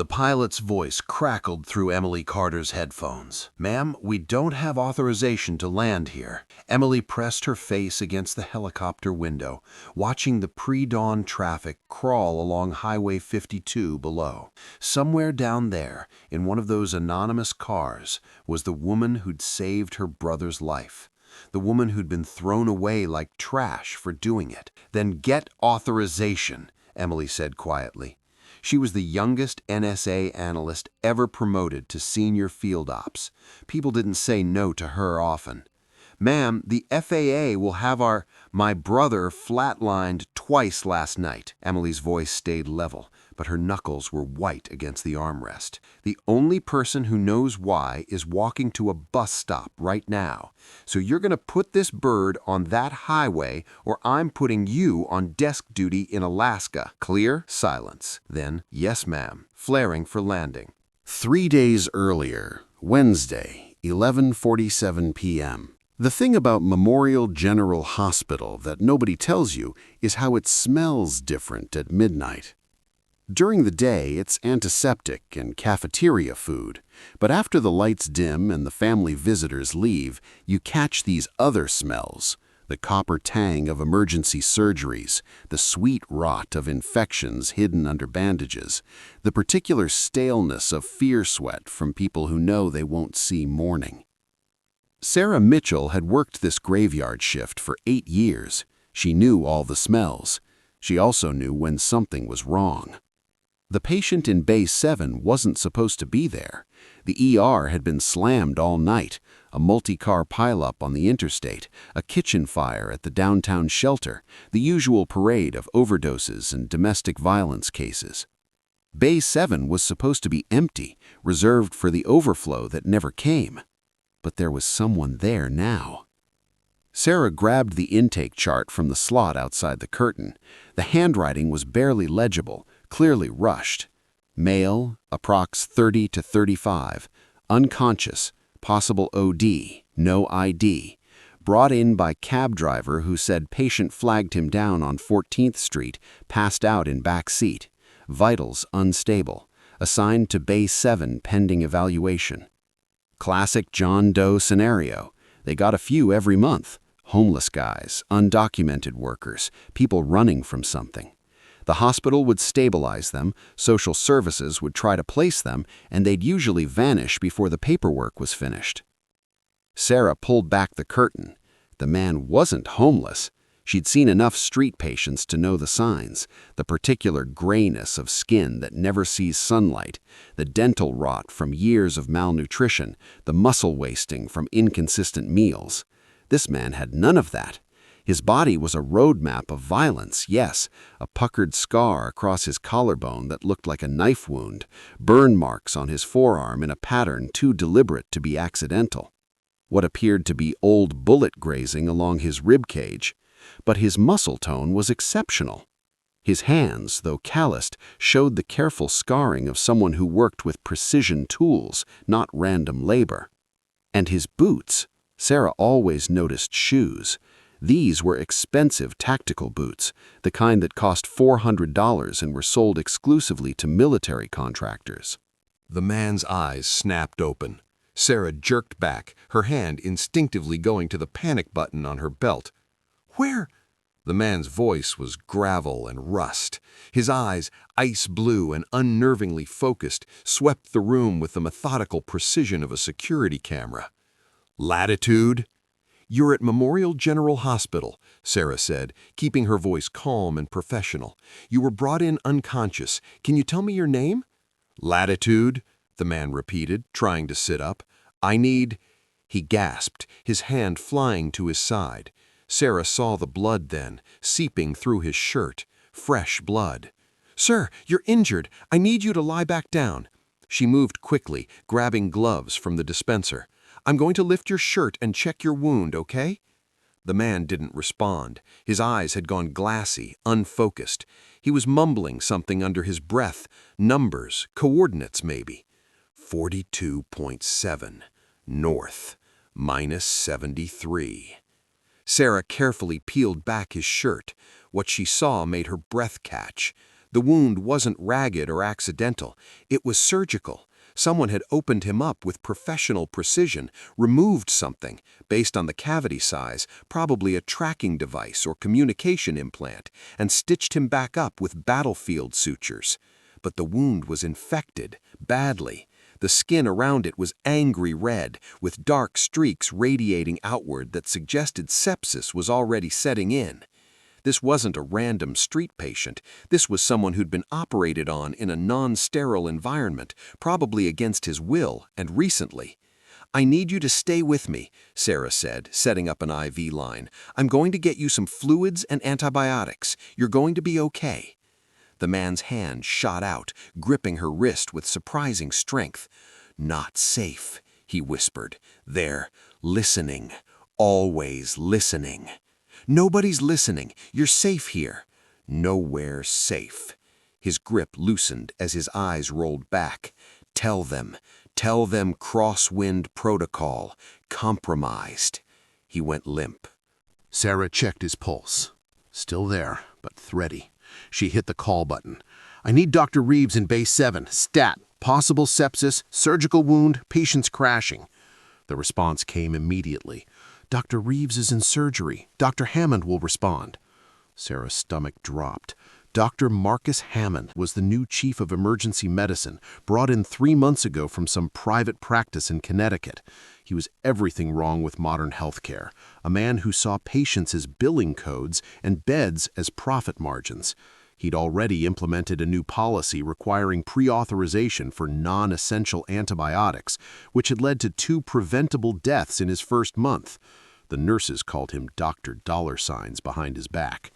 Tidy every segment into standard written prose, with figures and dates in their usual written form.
The pilot's voice crackled through Emily Carter's headphones. "Ma'am, we don't have authorization to land here." Emily pressed her face against the helicopter window, watching the pre-dawn traffic crawl along Highway 52 below. Somewhere down there, in one of those anonymous cars, was the woman who'd saved her brother's life. The woman who'd been thrown away like trash for doing it. "Then get authorization," Emily said quietly. She was the youngest NSA analyst ever promoted to senior field ops. People didn't say no to her often. "Ma'am, the FAA will have my brother flatlined twice last night." Emily's voice stayed level, but her knuckles were white against the armrest. "The only person who knows why is walking to a bus stop right now. So you're going to put this bird on that highway, or I'm putting you on desk duty in Alaska. Clear?" Silence. Then, "Yes, ma'am," flaring for landing. 3 days earlier, Wednesday, 11:47 p.m. The thing about Memorial General Hospital that nobody tells you is how it smells different at midnight. During the day, it's antiseptic and cafeteria food, but after the lights dim and the family visitors leave, you catch these other smells: the copper tang of emergency surgeries, the sweet rot of infections hidden under bandages, the particular staleness of fear sweat from people who know they won't see morning. Sarah Mitchell had worked this graveyard shift for 8 years. She knew all the smells. She also knew when something was wrong. The patient in Bay 7 wasn't supposed to be there. The ER had been slammed all night, a multi-car pileup on the interstate, a kitchen fire at the downtown shelter, the usual parade of overdoses and domestic violence cases. Bay 7 was supposed to be empty, reserved for the overflow that never came. But there was someone there now. Sarah grabbed the intake chart from the slot outside the curtain. The handwriting was barely legible, clearly rushed. Male, approx 30 to 35, unconscious, possible OD, no ID. Brought in by cab driver who said patient flagged him down on 14th Street, passed out in back seat. Vitals unstable. Assigned to Bay 7 pending evaluation. Classic John Doe scenario. They got a few every month. Homeless guys, undocumented workers, people running from something. The hospital would stabilize them, social services would try to place them, and they'd usually vanish before the paperwork was finished. Sarah pulled back the curtain. The man wasn't homeless. She'd seen enough street patients to know the signs, the particular grayness of skin that never sees sunlight, the dental rot from years of malnutrition, the muscle wasting from inconsistent meals. This man had none of that. His body was a roadmap of violence, yes, a puckered scar across his collarbone that looked like a knife wound, burn marks on his forearm in a pattern too deliberate to be accidental. What appeared to be old bullet grazing along his rib cage. But his muscle tone was exceptional. His hands, though calloused, showed the careful scarring of someone who worked with precision tools, not random labor. And his boots. Sarah always noticed shoes. These were expensive tactical boots, the kind that cost $400 and were sold exclusively to military contractors. The man's eyes snapped open. Sarah jerked back, her hand instinctively going to the panic button on her belt. "Where?" The man's voice was gravel and rust. His eyes, ice blue and unnervingly focused, swept the room with the methodical precision of a security camera. "Latitude?" "You're at Memorial General Hospital," Sarah said, keeping her voice calm and professional. "You were brought in unconscious. Can you tell me your name?" "Latitude," the man repeated, trying to sit up. "I need—" He gasped, his hand flying to his side. Sarah saw the blood then, seeping through his shirt. Fresh blood. "Sir, you're injured. I need you to lie back down." She moved quickly, grabbing gloves from the dispenser. "I'm going to lift your shirt and check your wound, okay?" The man didn't respond. His eyes had gone glassy, unfocused. He was mumbling something under his breath. Numbers, coordinates maybe. 42.7. North. -73. Sarah carefully peeled back his shirt. What she saw made her breath catch. The wound wasn't ragged or accidental. It was surgical. Someone had opened him up with professional precision, removed something, based on the cavity size, probably a tracking device or communication implant, and stitched him back up with battlefield sutures. But the wound was infected, badly. The skin around it was angry red, with dark streaks radiating outward that suggested sepsis was already setting in. This wasn't a random street patient. This was someone who'd been operated on in a non-sterile environment, probably against his will, and recently. "I need you to stay with me," Sarah said, setting up an IV line. "I'm going to get you some fluids and antibiotics. You're going to be okay." The man's hand shot out, gripping her wrist with surprising strength. "Not safe," he whispered. "They're listening. Always listening." "Nobody's listening. You're safe here." "Nowhere safe." His grip loosened as his eyes rolled back. Tell them crosswind protocol. Compromised." He went limp. Sarah checked his pulse. Still there, but thready. She hit the call button. "I need Dr. Reeves in Bay 7. Stat. Possible sepsis, surgical wound, patient's crashing." The response came immediately. "Dr. Reeves is in surgery. Dr. Hammond will respond." Sarah's stomach dropped. Dr. Marcus Hammond was the new chief of emergency medicine, brought in 3 months ago from some private practice in Connecticut. He was everything wrong with modern healthcare, a man who saw patients as billing codes and beds as profit margins. He'd already implemented a new policy requiring pre-authorization for non-essential antibiotics, which had led to 2 preventable deaths in his first month. The nurses called him Dr. Dollar Signs behind his back.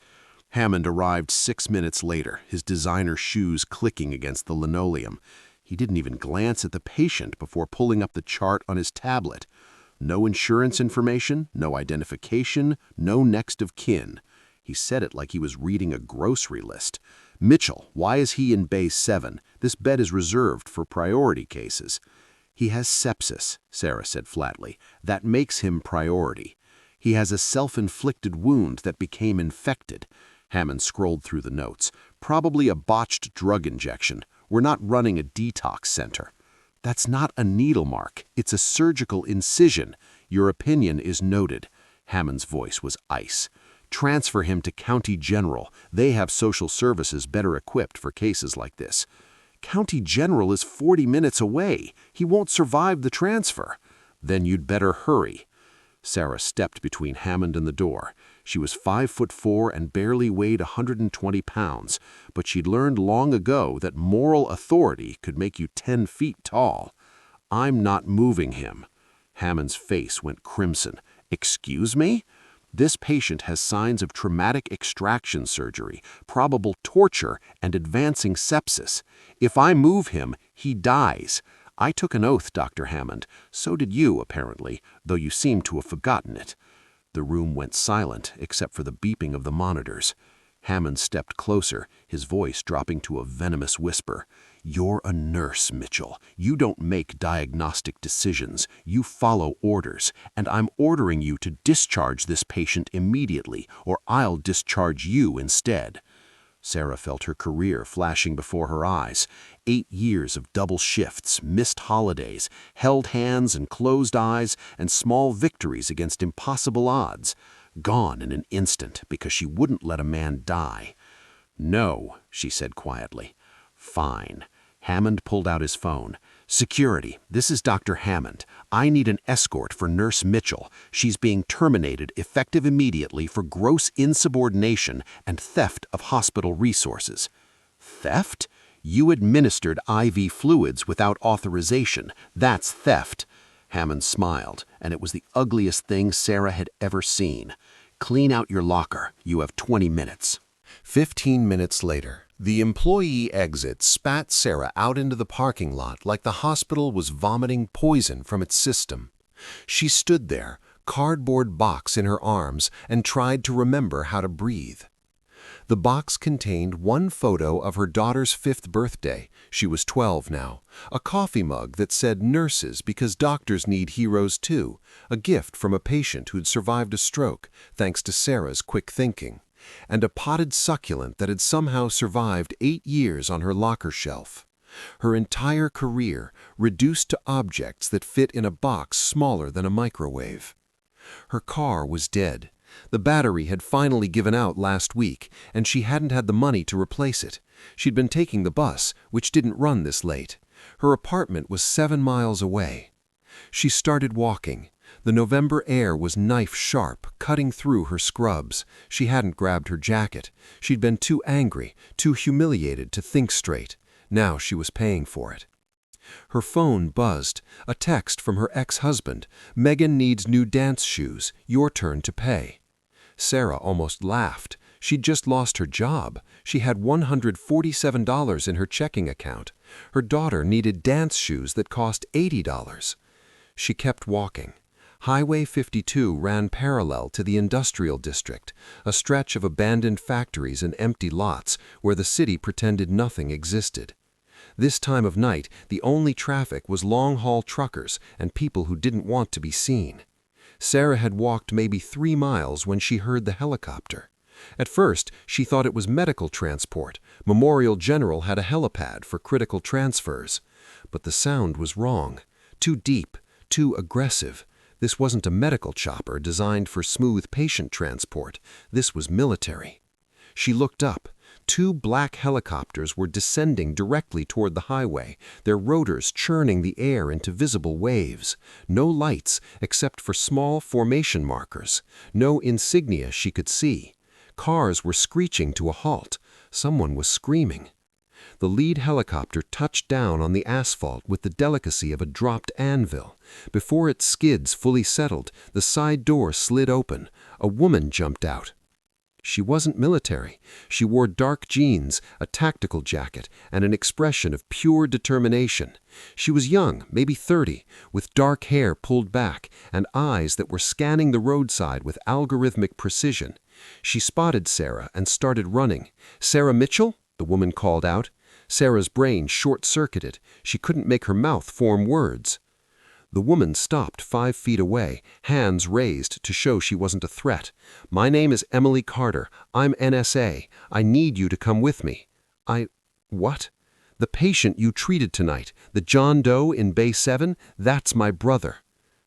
Hammond arrived 6 minutes later, his designer shoes clicking against the linoleum. He didn't even glance at the patient before pulling up the chart on his tablet. No insurance information, no identification, no next of kin. He said it like he was reading a grocery list. "Mitchell, why is he in Bay 7? This bed is reserved for priority cases." "He has sepsis," Sarah said flatly. "That makes him priority. He has a self-inflicted wound that became infected." Hammond scrolled through the notes. "Probably a botched drug injection. We're not running a detox center." "That's not a needle mark. It's a surgical incision. Your opinion is noted." Hammond's voice was ice. "Transfer him to County General. They have social services better equipped for cases like this." "County General is 40 minutes away. He won't survive the transfer." "Then you'd better hurry." Sarah stepped between Hammond and the door. She was 5'4" and barely weighed 120 pounds, but she'd learned long ago that moral authority could make you 10 feet tall. "I'm not moving him." Hammond's face went crimson. "Excuse me?" "This patient has signs of traumatic extraction surgery, probable torture, and advancing sepsis. If I move him, he dies. I took an oath, Dr. Hammond. So did you, apparently, though you seem to have forgotten it." The room went silent, except for the beeping of the monitors. Hammond stepped closer, his voice dropping to a venomous whisper. "You're a nurse, Mitchell. You don't make diagnostic decisions. You follow orders, and I'm ordering you to discharge this patient immediately, or I'll discharge you instead." Sarah felt her career flashing before her eyes. 8 years of double shifts, missed holidays, held hands and closed eyes, and small victories against impossible odds. Gone in an instant because she wouldn't let a man die. "No," she said quietly. "Fine." Hammond pulled out his phone. "Security, this is Dr. Hammond. I need an escort for Nurse Mitchell. She's being terminated effective immediately for gross insubordination and theft of hospital resources." "Theft? You administered IV fluids without authorization. That's theft." Hammond smiled, and it was the ugliest thing Sarah had ever seen. "Clean out your locker. You have 20 minutes. 15 minutes later, the employee exit spat Sarah out into the parking lot like the hospital was vomiting poison from its system. She stood there, cardboard box in her arms, and tried to remember how to breathe. The box contained one photo of her daughter's 5th birthday. She was 12 now. A coffee mug that said "Nurses because doctors need heroes too," a gift from a patient who'd survived a stroke, thanks to Sarah's quick thinking. and a potted succulent that had somehow survived 8 years on her locker shelf. Her entire career reduced to objects that fit in a box smaller than a microwave. Her car was dead. The battery had finally given out last week, and she hadn't had the money to replace it. She'd been taking the bus, which didn't run this late. Her apartment was 7 miles away. She started walking. The November air was knife-sharp, cutting through her scrubs. She hadn't grabbed her jacket. She'd been too angry, too humiliated to think straight. Now she was paying for it. Her phone buzzed. A text from her ex-husband. "Megan needs new dance shoes. Your turn to pay." Sarah almost laughed. She'd just lost her job. She had $147 in her checking account. Her daughter needed dance shoes that cost $80. She kept walking. Highway 52 ran parallel to the industrial district, a stretch of abandoned factories and empty lots where the city pretended nothing existed. This time of night, the only traffic was long-haul truckers and people who didn't want to be seen. Sarah had walked maybe 3 miles when she heard the helicopter. At first, she thought it was medical transport. Memorial General had a helipad for critical transfers. But the sound was wrong. Too deep, too aggressive. This wasn't a medical chopper designed for smooth patient transport. This was military. She looked up. 2 black helicopters were descending directly toward the highway, their rotors churning the air into visible waves. No lights, except for small formation markers. No insignia she could see. Cars were screeching to a halt. Someone was screaming. The lead helicopter touched down on the asphalt with the delicacy of a dropped anvil. Before its skids fully settled, the side door slid open. A woman jumped out. She wasn't military. She wore dark jeans, a tactical jacket, and an expression of pure determination. She was young, maybe 30, with dark hair pulled back and eyes that were scanning the roadside with algorithmic precision. She spotted Sarah and started running. "Sarah Mitchell?" the woman called out. Sarah's brain short-circuited. She couldn't make her mouth form words. The woman stopped 5 feet away, hands raised to show she wasn't a threat. "My name is Emily Carter. I'm NSA. I need you to come with me." What? "The patient you treated tonight, the John Doe in Bay 7, that's my brother."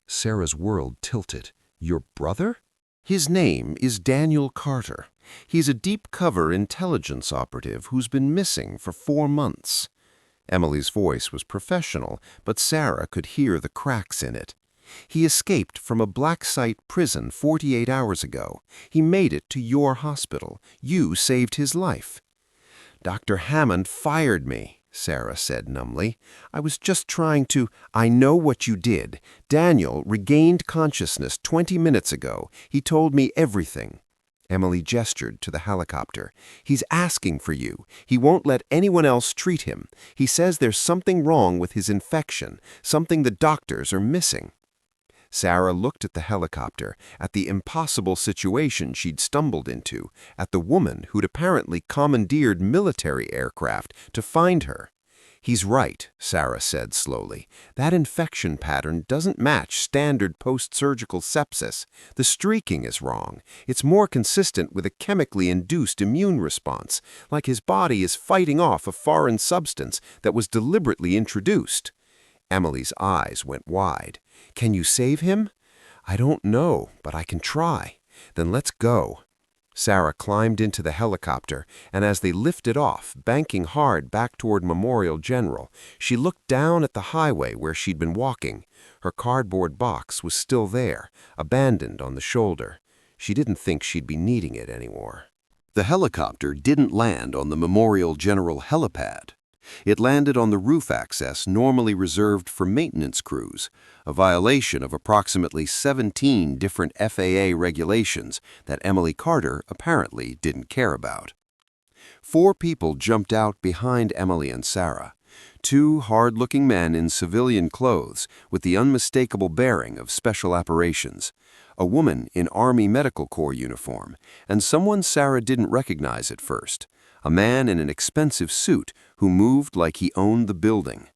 Sarah's world tilted. "Your brother?" His name is Daniel Carter. He's a deep-cover intelligence operative who's been missing for 4 months. Emily's voice was professional, but Sarah could hear the cracks in it. He escaped from a black site prison 48 hours ago. He made it to your hospital. You saved his life. "Dr. Hammond fired me," Sarah said numbly. "I was just trying to—" "I know what you did. Daniel regained consciousness 20 minutes ago. He told me everything." Emily gestured to the helicopter. "He's asking for you. He won't let anyone else treat him. He says there's something wrong with his infection, something the doctors are missing." Sarah looked at the helicopter, at the impossible situation she'd stumbled into, at the woman who'd apparently commandeered military aircraft to find her. "He's right," Sarah said slowly. "That infection pattern doesn't match standard post-surgical sepsis. The streaking is wrong. It's more consistent with a chemically induced immune response, like his body is fighting off a foreign substance that was deliberately introduced." Emily's eyes went wide. "Can you save him?" "I don't know, but I can try." "Then let's go." Sarah climbed into the helicopter, and as they lifted off, banking hard back toward Memorial General, she looked down at the highway where she'd been walking. Her cardboard box was still there, abandoned on the shoulder. She didn't think she'd be needing it anymore. The helicopter didn't land on the Memorial General helipad. It landed on the roof access normally reserved for maintenance crews, a violation of approximately 17 different FAA regulations that Emily Carter apparently didn't care about. 4 people jumped out behind Emily and Sarah. 2 hard-looking men in civilian clothes with the unmistakable bearing of special operations, a woman in Army Medical Corps uniform, and someone Sarah didn't recognize at first, a man in an expensive suit who moved like he owned the building.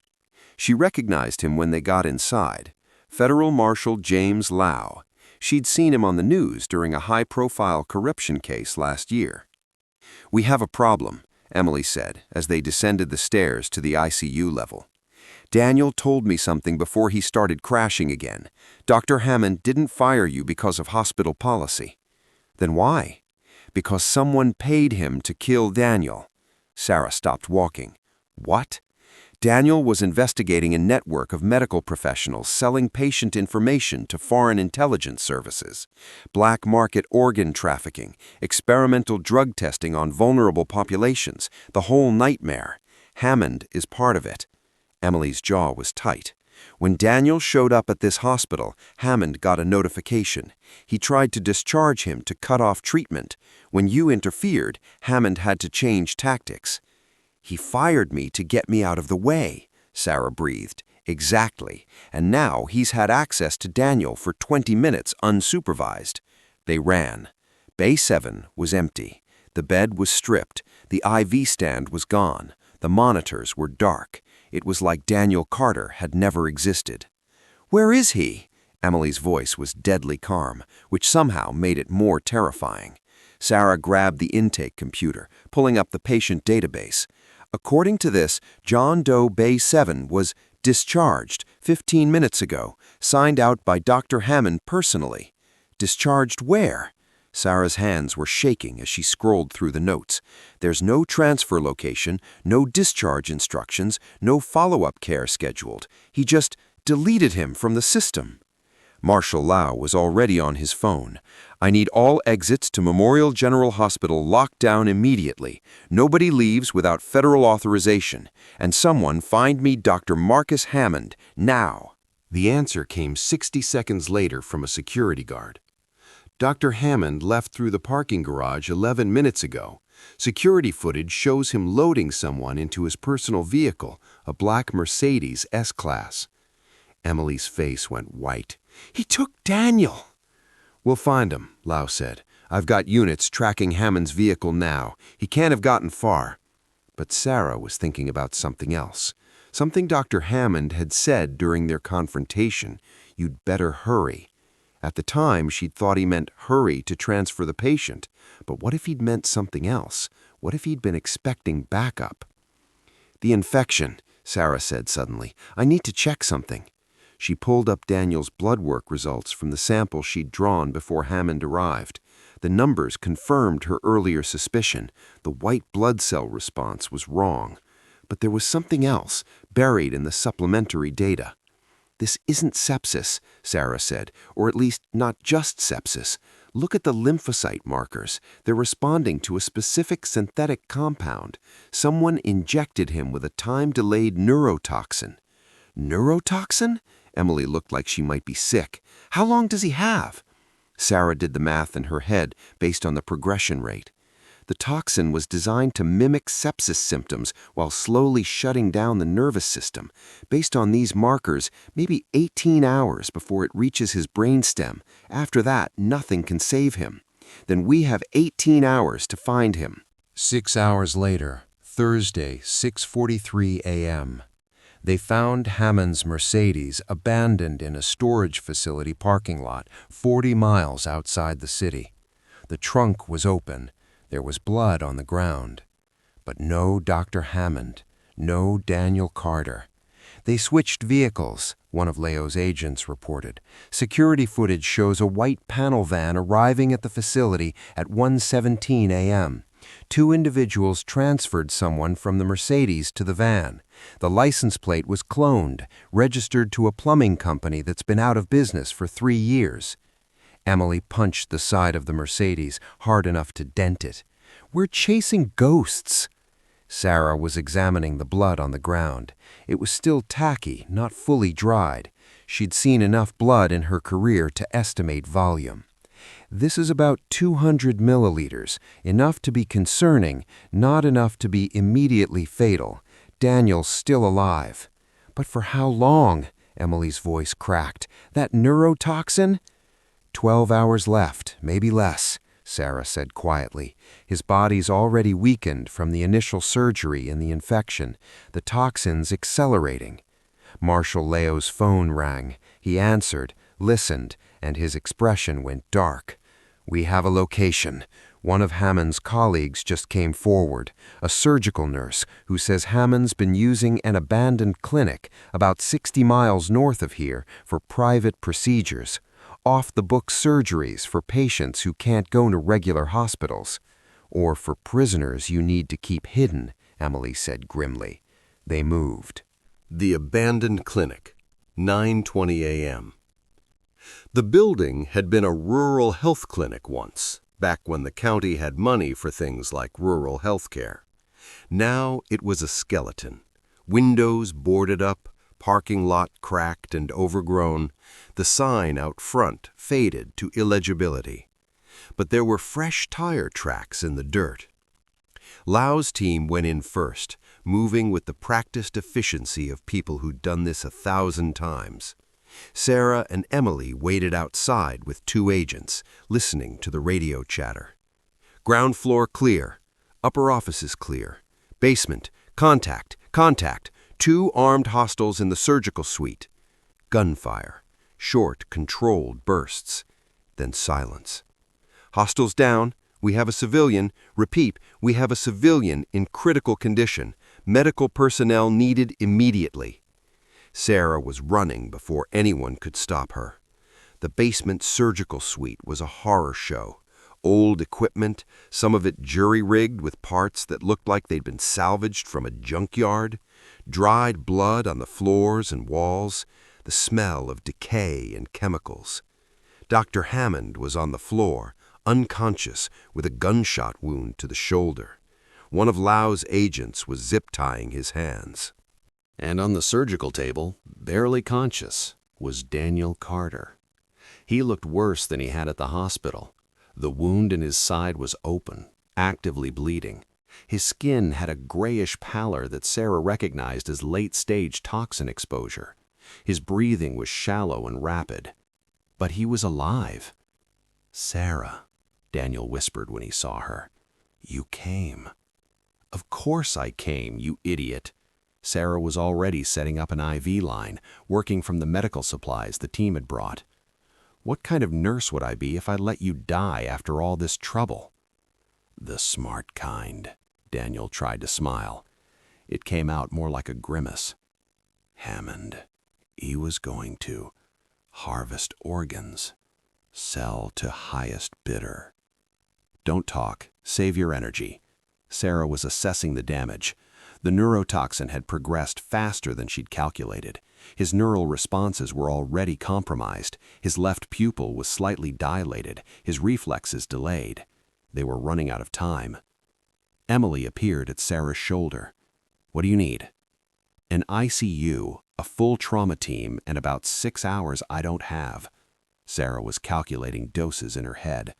She recognized him when they got inside. Federal Marshal James Lau. She'd seen him on the news during a high-profile corruption case last year. "We have a problem," Emily said as they descended the stairs to the ICU level. "Daniel told me something before he started crashing again. Dr. Hammond didn't fire you because of hospital policy." "Then why?" "Because someone paid him to kill Daniel." Sarah stopped walking. "What?" "Daniel was investigating a network of medical professionals selling patient information to foreign intelligence services, black market organ trafficking, experimental drug testing on vulnerable populations, the whole nightmare. Hammond is part of it." Emily's jaw was tight. "When Daniel showed up at this hospital, Hammond got a notification. He tried to discharge him to cut off treatment. When you interfered, Hammond had to change tactics." "He fired me to get me out of the way," Sarah breathed. "Exactly. And now he's had access to Daniel for 20 minutes unsupervised." They ran. Bay 7 was empty. The bed was stripped. The IV stand was gone. The monitors were dark. It was like Daniel Carter had never existed. "Where is he?" Emily's voice was deadly calm, which somehow made it more terrifying. Sarah grabbed the intake computer, pulling up the patient database. According to this, John Doe Bay 7 was discharged 15 minutes ago, signed out by Dr. Hammond personally. Discharged where? Sarah's hands were shaking as she scrolled through the notes. There's no transfer location, no discharge instructions, no follow-up care scheduled. He just deleted him from the system. Marshal Lau was already on his phone. "I need all exits to Memorial General Hospital locked down immediately. Nobody leaves without federal authorization. And someone find me Dr. Marcus Hammond, now." The answer came 60 seconds later from a security guard. "Dr. Hammond left through the parking garage 11 minutes ago. Security footage shows him loading someone into his personal vehicle, a black Mercedes S-Class." Emily's face went white. "He took Daniel!" "We'll find him," Lau said. "I've got units tracking Hammond's vehicle now. He can't have gotten far." But Sarah was thinking about something else. Something Dr. Hammond had said during their confrontation. "You'd better hurry." At the time, she'd thought he meant hurry to transfer the patient. But what if he'd meant something else? What if he'd been expecting backup? "The infection," Sarah said suddenly. "I need to check something." She pulled up Daniel's blood work results from the sample she'd drawn before Hammond arrived. The numbers confirmed her earlier suspicion. The white blood cell response was wrong. But there was something else, buried in the supplementary data. "This isn't sepsis," Sarah said, "or at least not just sepsis. Look at the lymphocyte markers. They're responding to a specific synthetic compound. Someone injected him with a time-delayed neurotoxin." "Neurotoxin?" Emily looked like she might be sick. "How long does he have?" Sarah did the math in her head based on the progression rate. The toxin was designed to mimic sepsis symptoms while slowly shutting down the nervous system. Based on these markers, maybe 18 hours before it reaches his brainstem. After that, nothing can save him. Then we have 18 hours to find him. 6 hours later, Thursday, 6:43 a.m. They found Hammond's Mercedes abandoned in a storage facility parking lot 40 miles outside the city. The trunk was open. There was blood on the ground. But no Dr. Hammond, no Daniel Carter. They switched vehicles, one of Leo's agents reported. Security footage shows a white panel van arriving at the facility at 1:17 a.m. 2 individuals transferred someone from the Mercedes to the van. The license plate was cloned, registered to a plumbing company that's been out of business for 3 years. Emily punched the side of the Mercedes hard enough to dent it. "We're chasing ghosts." Sarah was examining the blood on the ground. It was still tacky, not fully dried. She'd seen enough blood in her career to estimate volume. "This is about 200 milliliters, enough to be concerning, not enough to be immediately fatal. Daniel's still alive." "But for how long?" Emily's voice cracked. "That neurotoxin?" 12 hours left, maybe less," Sarah said quietly. "His body's already weakened from the initial surgery and the infection. The toxin's accelerating." Marshal Leo's phone rang. He answered, listened, and his expression went dark. "We have a location. One of Hammond's colleagues just came forward, a surgical nurse who says Hammond's been using an abandoned clinic about 60 miles north of here for private procedures, off-the-book surgeries for patients who can't go to regular hospitals, or for prisoners you need to keep hidden," Emily said grimly. They moved. The abandoned clinic, 9:20 a.m. The building had been a rural health clinic once, back when the county had money for things like rural health care. Now it was a skeleton. Windows boarded up, parking lot cracked and overgrown, the sign out front faded to illegibility. But there were fresh tire tracks in the dirt. Lau's team went in first, moving with the practiced efficiency of people who'd done this 1,000 times. Sarah and Emily waited outside with 2 agents, listening to the radio chatter. "Ground floor clear. Upper offices clear. Basement, contact, contact. 2 armed hostiles in the surgical suite." Gunfire. Short, controlled bursts. Then silence. "Hostiles down. We have a civilian. Repeat, we have a civilian in critical condition. Medical personnel needed immediately." Sarah was running before anyone could stop her. The basement surgical suite was a horror show. Old equipment, some of it jury-rigged with parts that looked like they'd been salvaged from a junkyard, dried blood on the floors and walls, the smell of decay and chemicals. Dr. Hammond was on the floor, unconscious, with a gunshot wound to the shoulder. One of Lau's agents was zip-tying his hands. And on the surgical table, barely conscious, was Daniel Carter. He looked worse than he had at the hospital. The wound in his side was open, actively bleeding. His skin had a grayish pallor that Sarah recognized as late-stage toxin exposure. His breathing was shallow and rapid. But he was alive. "Sarah," Daniel whispered when he saw her. "You came." "Of course I came, you idiot." Sarah was already setting up an IV line, working from the medical supplies the team had brought. "What kind of nurse would I be if I let you die after all this trouble?" "The smart kind," Daniel tried to smile. It came out more like a grimace. "Hammond, he was going to harvest organs, sell to highest bidder." "Don't talk. Save your energy." Sarah was assessing the damage. The neurotoxin had progressed faster than she'd calculated. His neural responses were already compromised. His left pupil was slightly dilated, his reflexes delayed. They were running out of time. Emily appeared at Sarah's shoulder. "What do you need?" "An ICU, a full trauma team, and about 6 hours I don't have." Sarah was calculating doses in her head.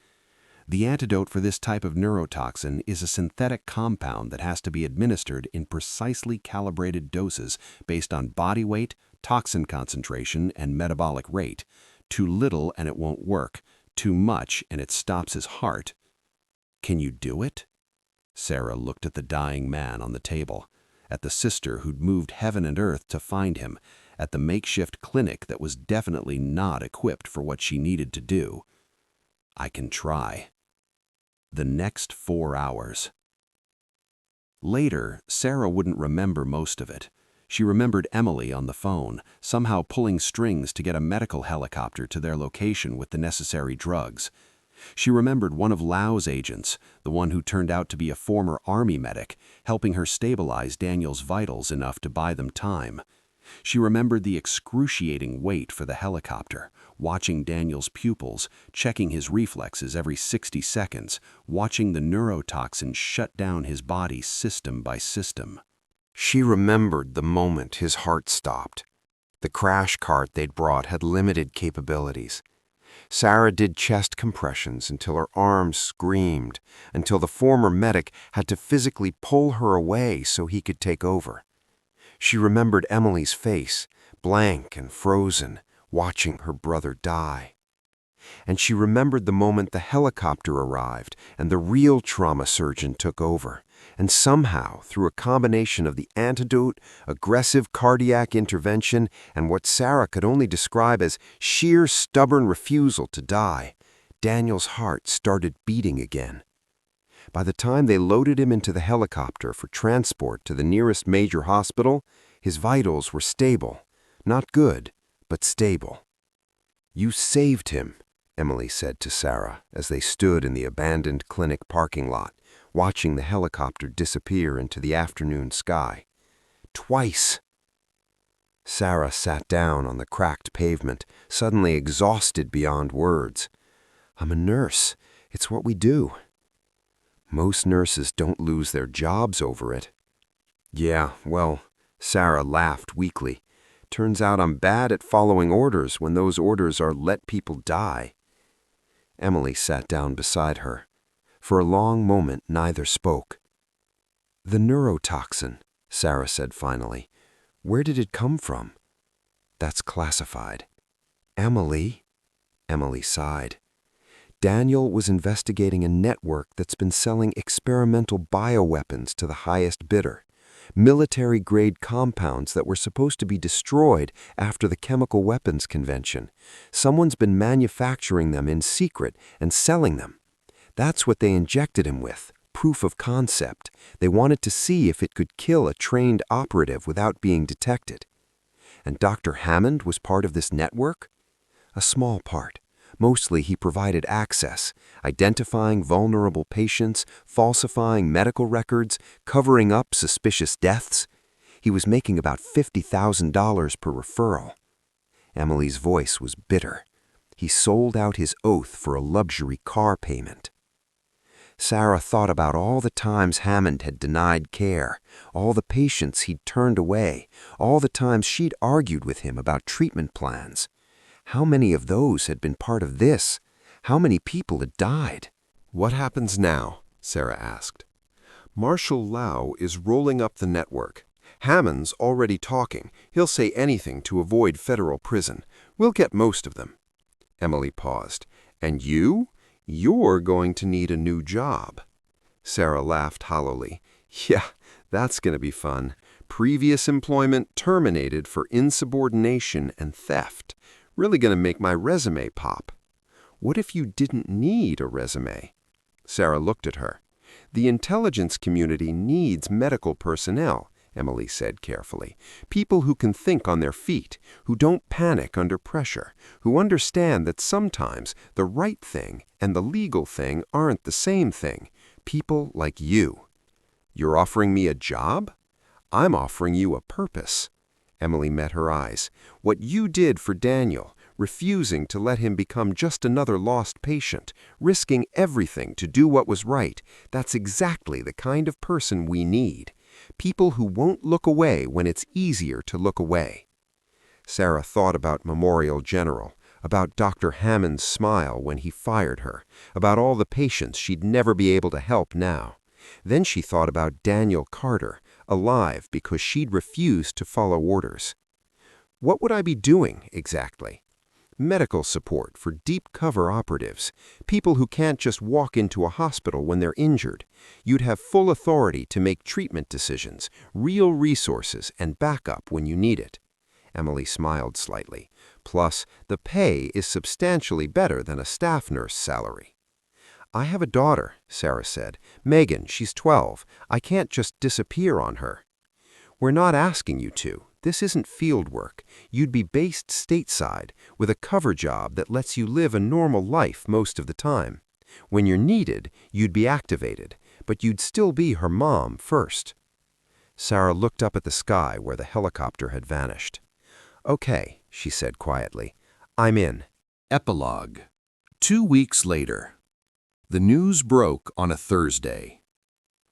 "The antidote for this type of neurotoxin is a synthetic compound that has to be administered in precisely calibrated doses based on body weight, toxin concentration, and metabolic rate. Too little and it won't work. Too much and it stops his heart." "Can you do it?" Sarah looked at the dying man on the table, at the sister who'd moved heaven and earth to find him, at the makeshift clinic that was definitely not equipped for what she needed to do. "I can try." The next 4 hours. Later, Sarah wouldn't remember most of it. She remembered Emily on the phone, somehow pulling strings to get a medical helicopter to their location with the necessary drugs. She remembered one of Lau's agents, the one who turned out to be a former army medic, helping her stabilize Daniel's vitals enough to buy them time. She remembered the excruciating wait for the helicopter, watching Daniel's pupils, checking his reflexes every 60 seconds, watching the neurotoxin shut down his body system by system. She remembered the moment his heart stopped. The crash cart they'd brought had limited capabilities. Sarah did chest compressions until her arms screamed, until the former medic had to physically pull her away so he could take over. She remembered Emily's face, blank and frozen, watching her brother die. And she remembered the moment the helicopter arrived and the real trauma surgeon took over. And somehow, through a combination of the antidote, aggressive cardiac intervention, and what Sarah could only describe as sheer stubborn refusal to die, Daniel's heart started beating again. By the time they loaded him into the helicopter for transport to the nearest major hospital, his vitals were stable. Not good, but stable. "You saved him," Emily said to Sarah as they stood in the abandoned clinic parking lot, watching the helicopter disappear into the afternoon sky. "Twice." Sarah sat down on the cracked pavement, suddenly exhausted beyond words. "I'm a nurse. It's what we do." "Most nurses don't lose their jobs over it." "Yeah, well," Sarah laughed weakly. "Turns out I'm bad at following orders when those orders are let people die." Emily sat down beside her. For a long moment, neither spoke. "The neurotoxin," Sarah said finally. "Where did it come from?" "That's classified." "Emily," Emily sighed. "Daniel was investigating a network that's been selling experimental bioweapons to the highest bidder. Military-grade compounds that were supposed to be destroyed after the Chemical Weapons Convention. Someone's been manufacturing them in secret and selling them. That's what they injected him with, proof of concept. They wanted to see if it could kill a trained operative without being detected. And Dr. Hammond was part of this network? A small part. Mostly he provided access, identifying vulnerable patients, falsifying medical records, covering up suspicious deaths. He was making about $50,000 per referral. Emily's voice was bitter. He sold out his oath for a luxury car payment. Sarah thought about all the times Hammond had denied care, all the patients he'd turned away, all the times she'd argued with him about treatment plans. How many of those had been part of this? How many people had died? "What happens now?" Sarah asked. "Marshal Lau is rolling up the network. Hammond's already talking. He'll say anything to avoid federal prison. We'll get most of them." Emily paused. "And you? You're going to need a new job." Sarah laughed hollowly. "Yeah, that's going to be fun. Previous employment terminated for insubordination and theft. Really going to make my resume pop." "What if you didn't need a resume?" Sarah looked at her. "The intelligence community needs medical personnel," Emily said carefully. "People who can think on their feet, who don't panic under pressure, who understand that sometimes the right thing and the legal thing aren't the same thing. People like you." "You're offering me a job?" "I'm offering you a purpose." Emily met her eyes. "What you did for Daniel, refusing to let him become just another lost patient, risking everything to do what was right, that's exactly the kind of person we need. People who won't look away when it's easier to look away." Sarah thought about Memorial General, about Dr. Hammond's smile when he fired her, about all the patients she'd never be able to help now. Then she thought about Daniel Carter, alive because she'd refused to follow orders. What would I be doing, exactly? Medical support for deep cover operatives, people who can't just walk into a hospital when they're injured. You'd have full authority to make treatment decisions, real resources, and backup when you need it. Emily smiled slightly. Plus, the pay is substantially better than a staff nurse salary. "I have a daughter," Sarah said. "Megan, she's 12. I can't just disappear on her." "We're not asking you to. This isn't field work. You'd be based stateside, with a cover job that lets you live a normal life most of the time. When you're needed, you'd be activated, but you'd still be her mom first." Sarah looked up at the sky where the helicopter had vanished. "Okay," she said quietly. "I'm in." Epilogue. 2 weeks later. The news broke on a Thursday.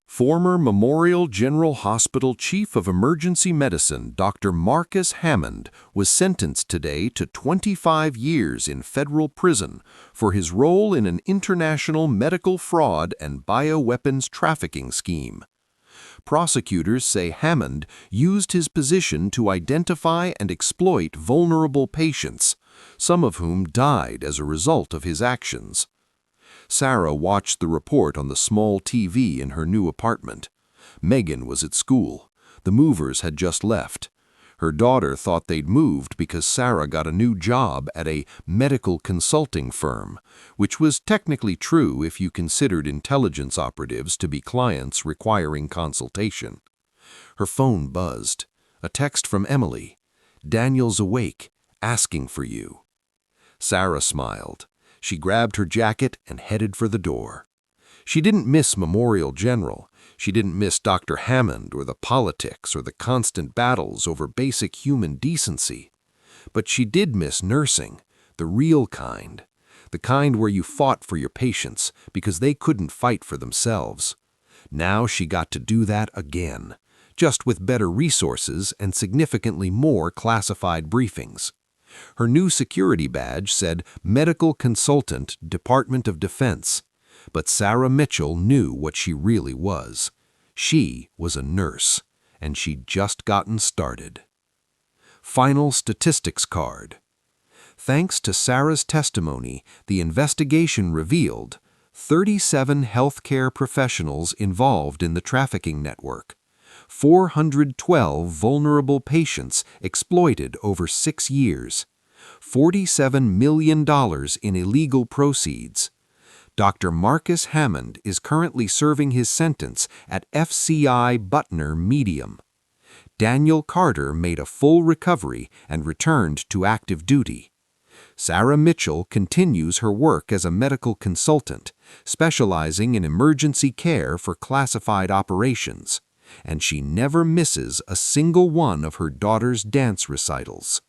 Former Memorial General Hospital Chief of Emergency Medicine Dr. Marcus Hammond was sentenced today to 25 years in federal prison for his role in an international medical fraud and bioweapons trafficking scheme. Prosecutors say Hammond used his position to identify and exploit vulnerable patients, some of whom died as a result of his actions. Sarah watched the report on the small TV in her new apartment. Megan was at school. The movers had just left. Her daughter thought they'd moved because Sarah got a new job at a medical consulting firm, which was technically true if you considered intelligence operatives to be clients requiring consultation. Her phone buzzed. A text from Emily. "Daniel's awake, asking for you." Sarah smiled. She grabbed her jacket and headed for the door. She didn't miss Memorial General. She didn't miss Dr. Hammond or the politics or the constant battles over basic human decency. But she did miss nursing, the real kind, the kind where you fought for your patients because they couldn't fight for themselves. Now she got to do that again, just with better resources and significantly more classified briefings. Her new security badge said Medical Consultant, Department of Defense. But Sarah Mitchell knew what she really was. She was a nurse, and she'd just gotten started. Final statistics card. Thanks to Sarah's testimony, the investigation revealed 37 healthcare professionals involved in the trafficking network, 412 vulnerable patients exploited over 6 years, $47 million in illegal proceeds. Dr. Marcus Hammond is currently serving his sentence at FCI Butner Medium. Daniel Carter made a full recovery and returned to active duty. Sarah Mitchell continues her work as a medical consultant, specializing in emergency care for classified operations, and she never misses a single one of her daughter's dance recitals.